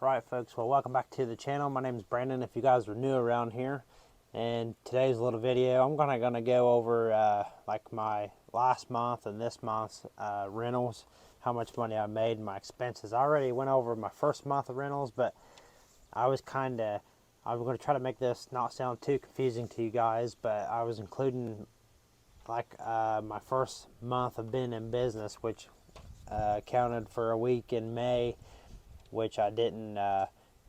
Right, folks, well, welcome back to the channel. My name is Brandon if you guys are new around here. And today's little video, I'm gonna go over like my last month and this month's rentals, how much money I made, my expenses. I already went over my first month of rentals, but I'm going to try to make this not sound too confusing to you guys, but I was including like my first month of being in business, which counted for a week in May, which I didn't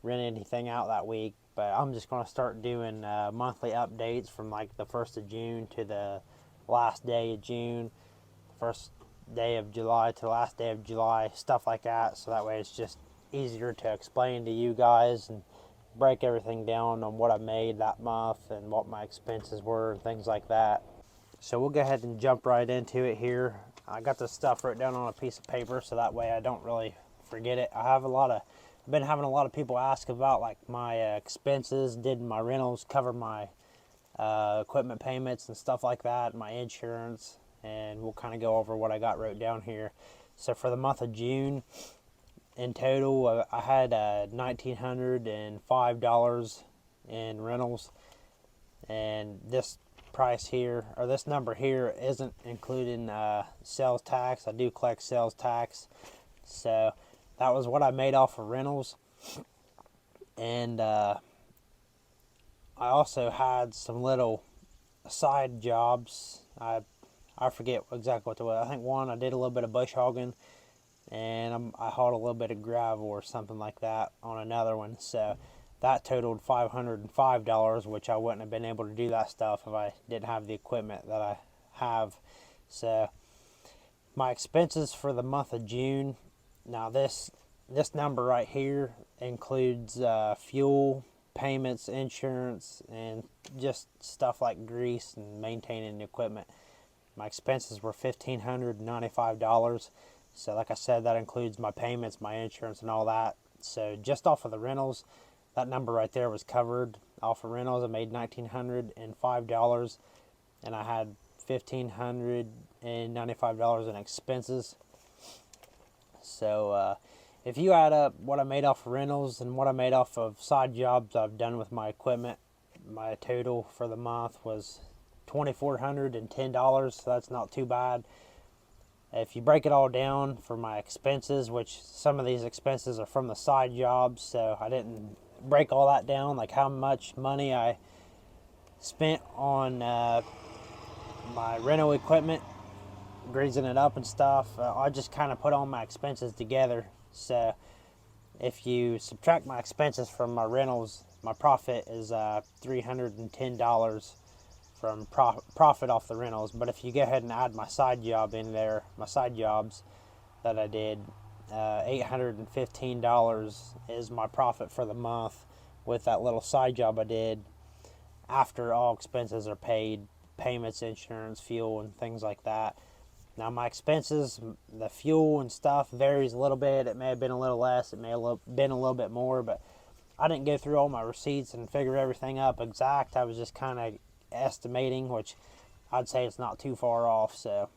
rent anything out that week. But I'm just going to start doing monthly updates from like the 1st of June to the last day of June, first day of July to the last day of July, stuff like that. So that way it's just easier to explain to you guys and break everything down on what I made that month and what my expenses were and things like that. So we'll go ahead and jump right into it here. I got this stuff written down on a piece of paper so that way I don't really forget it. I've been having a lot of people ask about like my expenses. Did my rentals cover my equipment payments and stuff like that, my insurance, and we'll kind of go over what I got wrote down here. So for the month of June, in total, I had $1,905 in rentals, and this price here, or this number here, isn't including sales tax. I do collect sales tax, so that was what I made off of rentals. And I also had some little side jobs. I forget exactly what it was. I think one, I did a little bit of bush hogging, and I hauled a little bit of gravel or something like that on another one. So that totaled $505, which I wouldn't have been able to do that stuff if I didn't have the equipment that I have. So my expenses for the month of June, now this number right here includes fuel, payments, insurance, and just stuff like grease and maintaining the equipment. My expenses were $1,595. So like I said, that includes my payments, my insurance, and all that. So just off of the rentals, that number right there was covered. Off of rentals, I made $1,905, and I had $1,595 in expenses. So if you add up what I made off of rentals and what I made off of side jobs I've done with my equipment, my total for the month was $2,410, so that's not too bad. If you break it all down for my expenses, which some of these expenses are from the side jobs, so I didn't break all that down, like how much money I spent on my rental equipment, greasing it up and stuff. I just kind of put all my expenses together. So if you subtract my expenses from my rentals, my profit is $310 from profit off the rentals. But if you go ahead and add my side job in there, my side jobs that I did, $815 is my profit for the month with that little side job I did after all expenses are paid, payments, insurance, fuel, and things like that. Now my expenses, the fuel and stuff varies a little bit. It may have been a little less, it may have been a little bit more, but I didn't go through all my receipts and figure everything up exact. I was just kind of estimating, which I'd say it's not too far off. So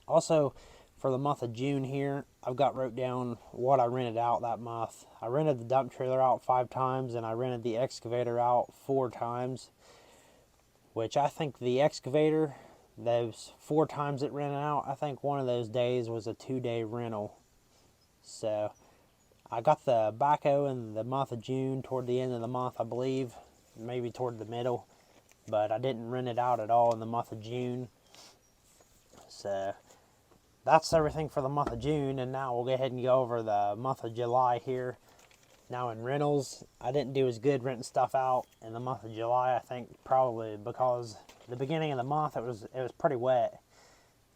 also for the month of June here, I've got wrote down what I rented out that month. I rented the dump trailer out 5 times, and I rented the excavator out 4 times, which I think the excavator, those 4 times it rented out, I think one of those days was a 2-day rental. So I got the backhoe in the month of June, toward the end of the month, I believe, maybe toward the middle, but I didn't rent it out at all in the month of June. So that's everything for the month of June, and now we'll go ahead and go over the month of July here. Now in rentals, I didn't do as good renting stuff out in the month of July. I think probably because the beginning of the month it was pretty wet.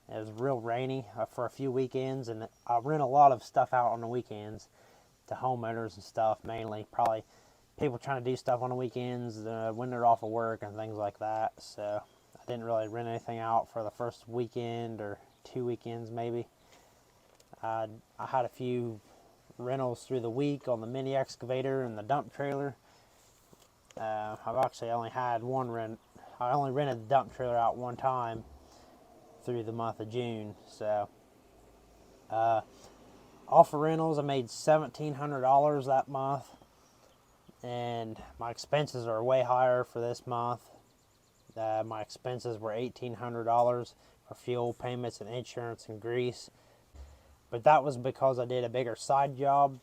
It was real rainy for a few weekends, and I rent a lot of stuff out on the weekends to homeowners and stuff, mainly probably people trying to do stuff on the weekends when they're off of work and things like that. So I didn't really rent anything out for the first weekend or 2 weekends maybe. I had a few rentals through the week on the mini excavator and the dump trailer. I've actually only had one rent. I only rented the dump trailer out 1 time through the month of June. So Off of rentals, I made $1,700 that month, and my expenses are way higher for this month. My expenses were $1,800 for fuel, payments, and insurance and grease. But that was because I did a bigger side job.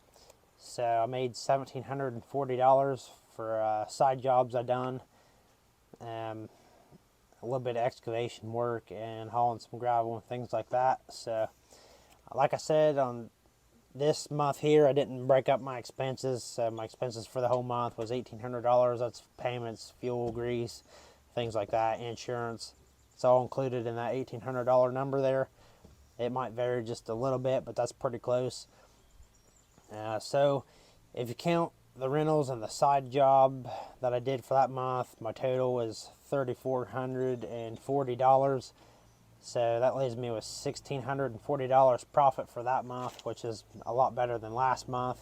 So I made $1,740 for side jobs I done. A little bit of excavation work and hauling some gravel and things like that. So like I said, on this month here, I didn't break up my expenses. My expenses for the whole month was $1,800. That's payments, fuel, grease, things like that, insurance. It's all included in that $1,800 number there. It might vary just a little bit, but that's pretty close. So if you count the rentals and the side job that I did for that month, my total was $3,440. So that leaves me with $1,640 profit for that month, which is a lot better than last month.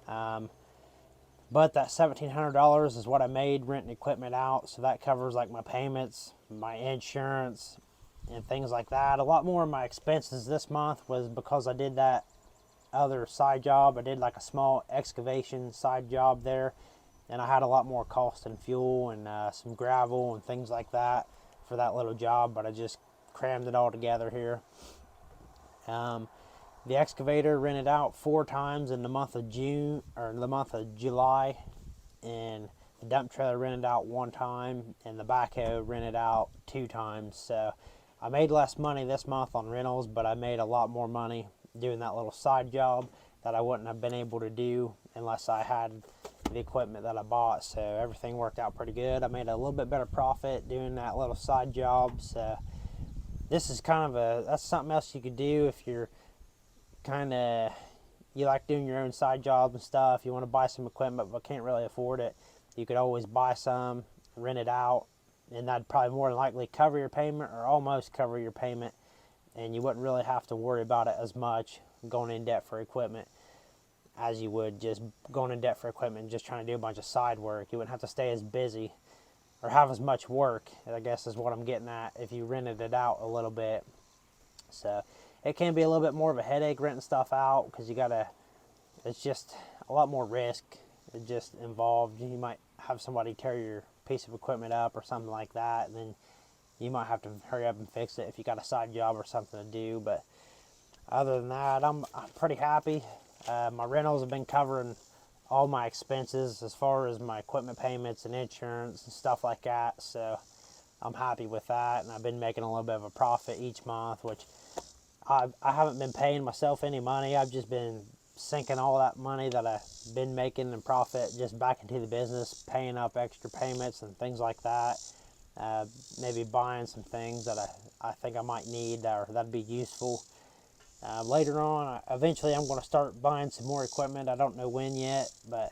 But that $1,700 is what I made renting equipment out, so that covers like my payments, my insurance, and things like that. A lot more of my expenses this month was because I did that other side job. I did like a small excavation side job there, and I had a lot more cost in fuel and some gravel and things like that for that little job, but I just crammed it all together here. The excavator rented out 4 times in the month of June, or the month of July, and the dump trailer rented out 1 time, and the backhoe rented out 2 times. So I made less money this month on rentals, but I made a lot more money doing that little side job that I wouldn't have been able to do unless I had the equipment that I bought. So everything worked out pretty good. I made a little bit better profit doing that little side job. So this is kind of that's something else you could do if you're you like doing your own side jobs and stuff. You want to buy some equipment but can't really afford it. You could always buy some, rent it out, and that'd probably more than likely cover your payment or almost cover your payment, and you wouldn't really have to worry about it as much going in debt for equipment as you would just going in debt for equipment and just trying to do a bunch of side work. You wouldn't have to stay as busy or have as much work, I guess is what I'm getting at, if you rented it out a little bit. So it can be a little bit more of a headache renting stuff out because it's just a lot more risk just involved. You might have somebody tear your piece of equipment up or something like that, and then you might have to hurry up and fix it if you got a side job or something to do. But other than that, I'm pretty happy. My rentals have been covering all my expenses as far as my equipment payments and insurance and stuff like that. So I'm happy with that, and I've been making a little bit of a profit each month, which I haven't been paying myself any money. I've just been sinking all that money that I've been making in profit just back into the business, paying up extra payments and things like that. Maybe buying some things that I think I might need or that'd be useful. Later on, eventually I'm going to start buying some more equipment. I don't know when yet, but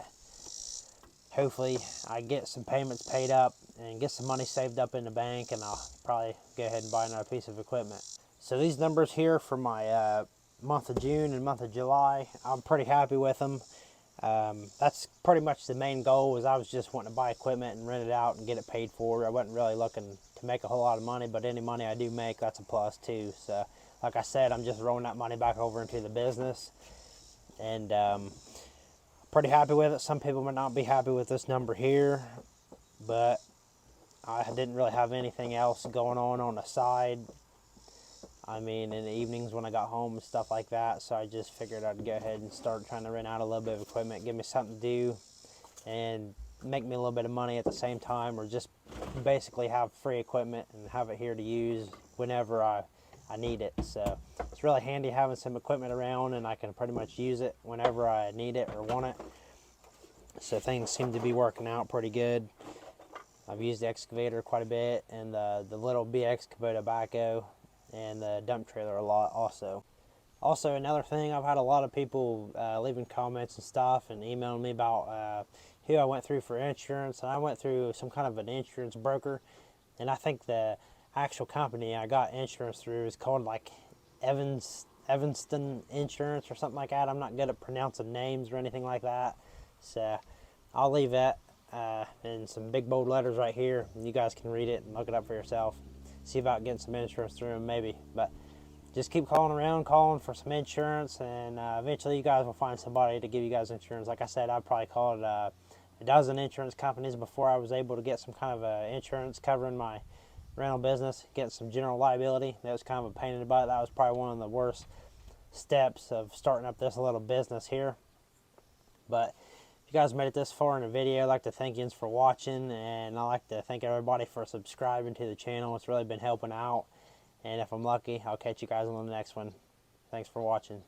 hopefully I get some payments paid up and get some money saved up in the bank, and I'll probably go ahead and buy another piece of equipment. So these numbers here for my month of June and month of July, I'm pretty happy with them. That's pretty much the main goal. Was I was just wanting to buy equipment and rent it out and get it paid for. I wasn't really looking to make a whole lot of money, but any money I do make, that's a plus too. So like I said, I'm just rolling that money back over into the business, and pretty happy with it. Some people might not be happy with this number here, but I didn't really have anything else going on the side. I mean, in the evenings when I got home and stuff like that, so I just figured I'd go ahead and start trying to rent out a little bit of equipment, give me something to do, and make me a little bit of money at the same time, or just basically have free equipment and have it here to use whenever I need it. So it's really handy having some equipment around, and I can pretty much use it whenever I need it or want it. So things seem to be working out pretty good. I've used the excavator quite a bit, and the little BX Kubota backhoe, and the dump trailer a lot also. Also, another thing, I've had a lot of people leaving comments and stuff and emailing me about who I went through for insurance, and I went through some kind of an insurance broker, and I think the actual company I got insurance through is called like Evanston Insurance or something like that. I'm not good at pronouncing names or anything like that, so I'll leave that in some big bold letters right here, and you guys can read it and look it up for yourself. See about getting some insurance through them maybe. But just keep calling around, calling for some insurance, and eventually you guys will find somebody to give you guys insurance. Like I said, I probably called a dozen insurance companies before I was able to get some kind of insurance covering my rental business, getting some general liability. That was kind of a pain in the butt. That was probably one of the worst steps of starting up this little business here. But if you guys made it this far in the video, I'd like to thank you for watching, and I'd like to thank everybody for subscribing to the channel. It's really been helping out. And if I'm lucky, I'll catch you guys on the next one. Thanks for watching.